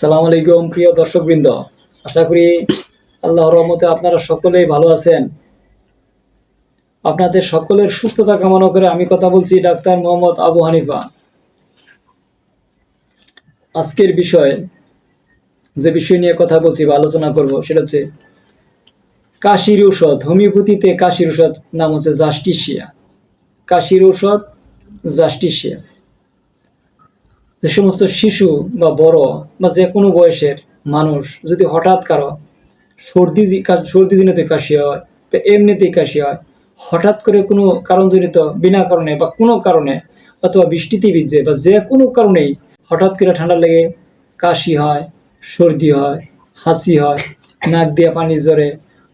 সালাম আলাইকুম প্রিয় দর্শকবৃন্দ, আশা করি আল্লাহর রহমতে আপনারা সকলেই ভালো আছেন। আপনাদের সকলের সুস্থতা কামনা করে আমি কথা বলছি ডাক্তার মোহাম্মদ আবু হানিফা। আজকের বিষয় যে বিষয় নিয়ে কথা বলছি বা আলোচনা করব সেটা হচ্ছে কাশির ঔষধ। হোমিওপ্যাথিতে কাশির ঔষধ নাম হচ্ছে জাস্টিসিয়া। কাশির ঔষধ জাস্টিসিয়া। যে সমস্ত শিশু বা বড় বা যে কোনো বয়সের মানুষ যদি হঠাৎ কারো সর্দিজনিত কাশি হয় বা এমনিতেই কাশি হয়, হঠাৎ করে কোনো কারণজনিত বিনা কারণে বা কোনো কারণে অথবা বৃষ্টিতে ভিজে বা যে কোনো কারণেই হঠাৎ করে ঠান্ডা লেগে কাশি হয়, সর্দি হয়, হাসি হয়, নাক দিয়ে পানি ঝরে,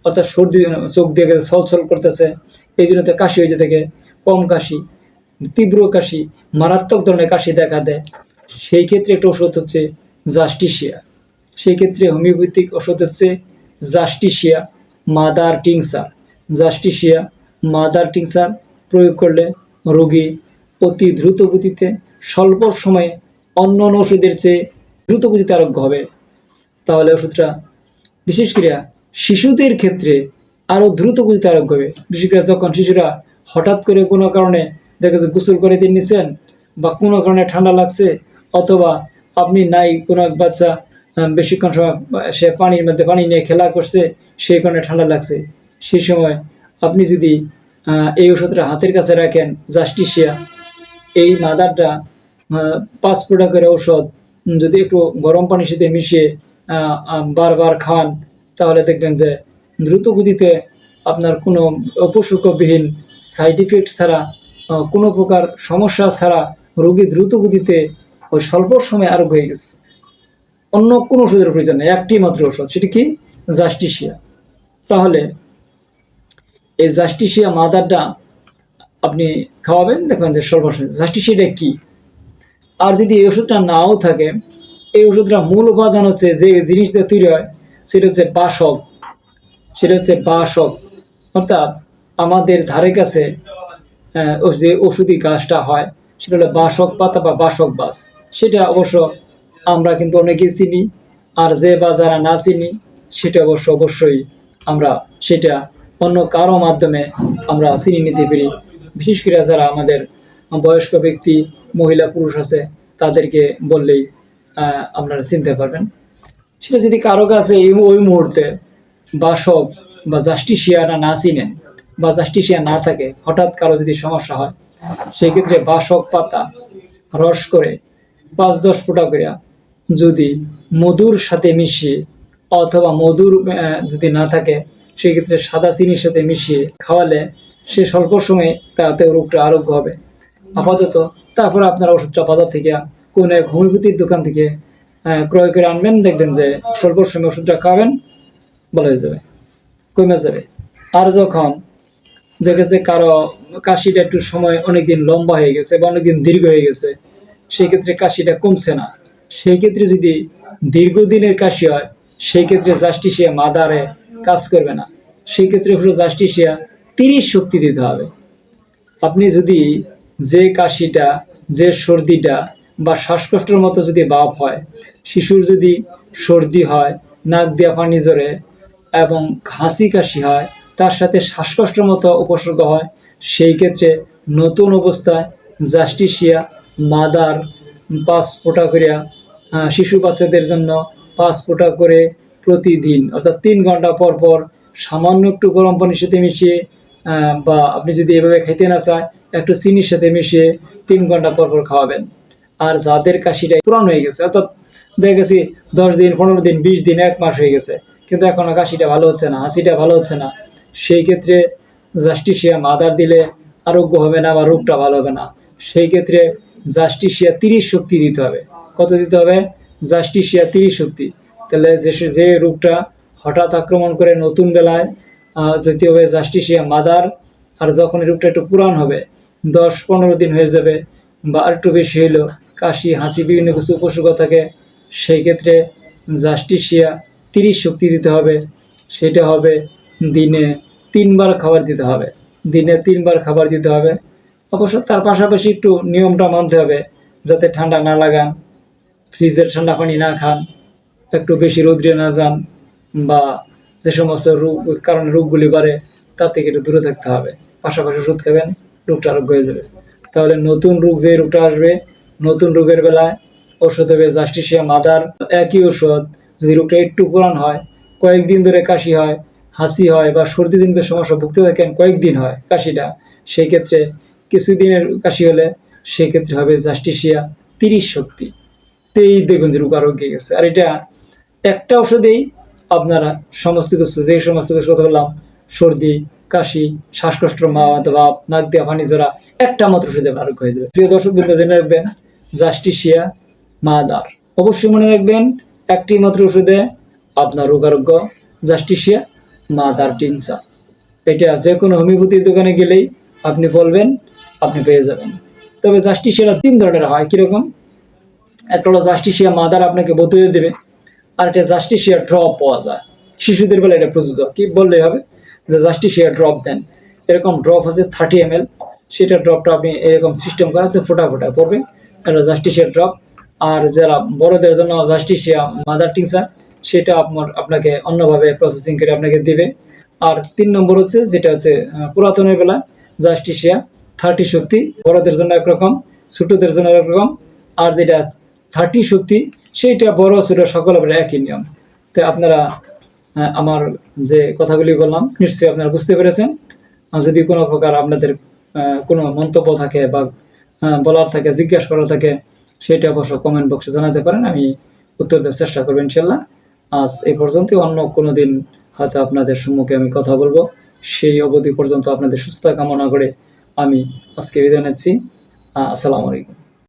অর্থাৎ সর্দি চোখ দিয়ে ছলছল করতেছে, এই জন্য কাশি হয়ে থাকে, কম কাশি, তীব্র কাশি, মারাত্মক ধরনের কাশি দেখা দেয়, সেই ক্ষেত্রে একটা ওষুধ হচ্ছে জাস্টিসিয়া। সেই ক্ষেত্রে হোমিওপ্যাথিক ওষুধ হচ্ছে Justicia mother tincture. Justicia mother tincture প্রয়োগ করলে রোগী অতি দ্রুত গতিতে স্বল্প সময়ে অন্য ওষুধের চেয়ে দ্রুত গতিতে আরোগ্য হবে। তাহলে ওষুধটা বিশেষ করে শিশুদের ক্ষেত্রে আরও দ্রুত গতিতে আরোগ্য হবে। বিশেষ করে যখন শিশুরা হঠাৎ করে কোনো কারণে দেখা যাচ্ছে গোসল করে দিয়ে নিছেন বা কোনো কারণে ঠান্ডা লাগছে, অথবা আপনি নাই কোনো এক বাচ্চা বেশিক্ষণ সময় সে পানির মধ্যে পানি নিয়ে খেলা করছে, সেই কারণে ঠান্ডা লাগছে, সেই সময় আপনি যদি এই ওষুধটা হাতের কাছে রাখেন, জাস্টিসিয়া, এই মাদারটা 5 ফোঁটা করে ঔষধ যদি একটু গরম পানির সাথে মিশিয়ে বারবার খান, তাহলে দেখবেন যে দ্রুত গতিতে আপনার কোনো উপসর্গবিহীন সাইড ইফেক্ট ছাড়া, কোনো প্রকার সমস্যা ছাড়া রোগী দ্রুত গতিতে ওই স্বল্প সময়ে আরোগ্য হয়ে গেছে। অন্য কোনো ওষুধের প্রয়োজন নেই, একটি মাত্র ওষুধ, সেটি কি? জাস্টিসিয়া। তাহলে এই জাস্টিসিয়া মাদারটা আপনি খাওয়াবেন, দেখবেন যে স্বল্প সময়। জাস্টিসিয়াটা কি? আর যদি এই ওষুধটা নাও থাকে, এই ওষুধটা মূল উপাদান হচ্ছে যে জিনিসটা তৈরি হয় সেটা হচ্ছে বাসক। সেটা হচ্ছে বাসক, অর্থাৎ আমাদের ধারে কাছে যে ওষুধি গাছটা হয় সেটা হলো বাসক পাতা বা বাসক গাছ। সেটা অবশ্য আমরা কিন্তু অনেকেই চিনি, আর যে বা যারা না চিনি সেটা অবশ্যই আমরা সেটা অন্য কারো মাধ্যমে আমরা চিনি নিতে পারি। বিশেষ করে যারা আমাদের বয়স্ক ব্যক্তি, মহিলা পুরুষ আছে, তাদেরকে বললেই আপনারা চিনতে পারবেন। সেটা যদি কারো কাছে ওই মুহূর্তে বাসক বা জাস্টিসিয়াটা না চিনেন বা জাস্টিসিয়া না থাকে, হঠাৎ কারো যদি সমস্যা হয়, সেই ক্ষেত্রে বাসক পাতা রস করে 5-10 ফোঁটা করে যদি মধুর সাথে মিশিয়ে, অথবা মধুর যদি না থাকে সেই ক্ষেত্রে সাদা চিনির সাথে মিশিয়ে খাওয়ালে সে স্বল্প সময়ে তাতে রোগটা আরোগ্য হবে আপাতত। তারপর আপনার ওষুধটা বাজার থেকে কোন এক হোমিওপ্যাথির দোকান থেকে ক্রয় করে আনবেন, দেখবেন যে স্বল্প সময় ওষুধটা খাবেন, ভালো হয়ে যাবে, কমে যাবে। আর যখন দেখেছে কারো কাশিটা একটু সময় অনেকদিন লম্বা হয়ে গেছে বা অনেকদিন দীর্ঘ হয়ে গেছে, সেই ক্ষেত্রে কাশিটা কমছে না, সেই ক্ষেত্রে যদি দীর্ঘদিনের কাশি হয়, সেই ক্ষেত্রে জাস্টিসিয়া মাদারে কাজ করবে না। সেই ক্ষেত্রে হলো জাস্টিসিয়া 30 শক্তি দিতে হবে। আপনি যদি যে কাশিটা, যে সর্দিটা বা শ্বাসকষ্টের মতো যদি ভাব হয়, শিশুর যদি সর্দি হয়, নাক দিয়ে পানি ঝরে এবং হাঁচি কাশি হয়, তার সাথে শ্বাসকষ্টের মতো উপসর্গ হয়, সেই ক্ষেত্রে নতুন অবস্থায় জাস্টিসিয়া মাদার 5 ফোঁটা করে শিশু বাচ্চাদের জন্য 5 ফোঁটা করে প্রতিদিন, অর্থাৎ 3 ঘন্টা পর পর সামান্য একটু গরম পানির সাথে মিশিয়ে, বা আপনি যদি এভাবে খাইতে না চান, একটু চিনির সাথে মিশিয়ে 3 ঘন্টা পর পর খাওয়াবেন। আর যাদের কাশিটা পুরানো হয়ে গেছে, অর্থাৎ দেখা গেছে 10 দিন, 15 দিন, 20 দিন, 1 মাস হয়ে গেছে, কিন্তু এখনো কাশিটা ভালো হচ্ছে না, হাসিটা ভালো হচ্ছে না, সেই ক্ষেত্রে জাস্টিসিয়া মাদার দিলে আরোগ্য হবে না বা রোগটা ভালো হবে না। সেই ক্ষেত্রে জাস্টিসিয়া 30 শক্তি দিতে হবে। কত দিতে হবে? জাস্টিসিয়া 30 শক্তি। তাহলে যে রোগটা হঠাৎ আক্রমণ করে নতুন বেলায় যেতে হবে জাস্টিসিয়া মাদার। আর যখন এই রোগটা একটু পুরান হবে, 10-15 দিন হয়ে যাবে বা আর একটু বেশি হইলো, কাশি হাসি বিভিন্ন কিছু উপসর্গ থাকে, সেই ক্ষেত্রে জাস্টিসিয়া 30 শক্তি দিতে হবে। সেটা হবে দিনে 3 বার খাবার দিতে হবে। দিনে 3 বার খাবার দিতে হবে। অবশ্য তার পাশাপাশি একটু নিয়মটা মানতে হবে, যাতে ঠান্ডা না লাগান, ফ্রিজের ঠান্ডা পানি না খান, একটু বেশি রৌদ্রে না যান, বা যে সমস্ত রোগ কারণে রোগগুলি বাড়ে তার থেকে একটু দূরে থাকতে হবে। পাশাপাশি ওষুধ খাবেন, রোগটা আরোগ্য হয়ে যাবে। তাহলে নতুন রোগ যে রোগটা আসবে, নতুন রোগের বেলায় ওষুধ হবে জাস্টিসিয়া মাদার। একই ওষুধ যদি রোগটা একটু পুরান হয়, কয়েকদিন ধরে কাশি হয়, হাসি হয়, বা সর্দিজনিত সমস্যা ভুগতে থাকেন, কয়েকদিন হয় কাশিটা, সেই ক্ষেত্রে কিছুদিনের কাশি হলে সেই ক্ষেত্রে হবে জাস্টিসিয়া 30 শক্তি। তো এই দেখুন যে রোগ আরোগ্য হয়ে গেছে। আর এটা একটা ওষুধেই আপনারা সমস্ত কিছু, যে সমস্ত কিছু কথা বললাম, সর্দি, কাশি, শ্বাসকষ্ট, মাথা ভাব, নাক দিয়ে পানি ঝরা, একটা মাত্র ওষুধে আরোগ্য হয়ে যাবে। প্রিয় দর্শক বৃন্দ, জেনে রাখবেন জাস্টিসিয়া মাদার। অবশ্যই মনে রাখবেন একটি মাত্র ওষুধে আপনার রোগ আরোগ্য, জাস্টিসিয়া মাদার টিনসা। এটা যে কোনো হোমিওপ্যাথি দোকানে গেলেই আপনি বলবেন, আপনি পেয়ে যাবেন। তবে জাস্টিসিয়াটা 3 ধরনের হয়। কিরকম? একটা হলো জাস্টিসিয়া মাদার, আপনাকে বোতলে দেবে, আর একটা জাস্টিসিয়া ড্রপ পাওয়া যায়। শিশুদের বেলা এটা প্রযোজ্য। কি বললেই হবে যে জাস্টিসিয়া ড্রপ দেন। এরকম ড্রপ আছে 30 ml, সেটা ড্রপটা আপনি এরকম সিস্টেম করা আছে, ফোটা ফোটা পড়বে, এটা জাস্টিসিয়া ড্রপ। আর যারা বড়দের জন্য জাস্টিসিয়া মাদার টিংসার, সেটা আপনাকে অন্যভাবে প্রসেসিং করে আপনাকে দেবে। আর 3 নম্বর হচ্ছে, যেটা হচ্ছে পুরাতনের বেলা জাস্টিসিয়া 30 শক্তি, বড়দের জন্য একরকম, ছোটদের জন্য একরকম। আর যেটা 30 শক্তি, সেইটা বড় ছোট সকলের একই নিয়ম। তো আপনারা আমার যে কথাগুলি বললাম নিশ্চয়ই আপনারা বুঝতে পেরেছেন। যদি কোনো প্রকার আপনাদের কোনো মন্তব্য থাকে বা বলার থাকে, জিজ্ঞাসা করার থাকে, সেটা অবশ্য কমেন্ট বক্সে জানাতে পারেন, আমি উত্তর দেওয়ার চেষ্টা করবো ইনশাল্লাহ। আজ এই পর্যন্ত, অন্য কোনো দিন হয়তো আপনাদের সম্মুখে আমি কথা বলবো। সেই অবধি পর্যন্ত আপনাদের সুস্থতা কামনা করে আমি আজকে বিদায় নিচ্ছি। আসসালামু আলাইকুম।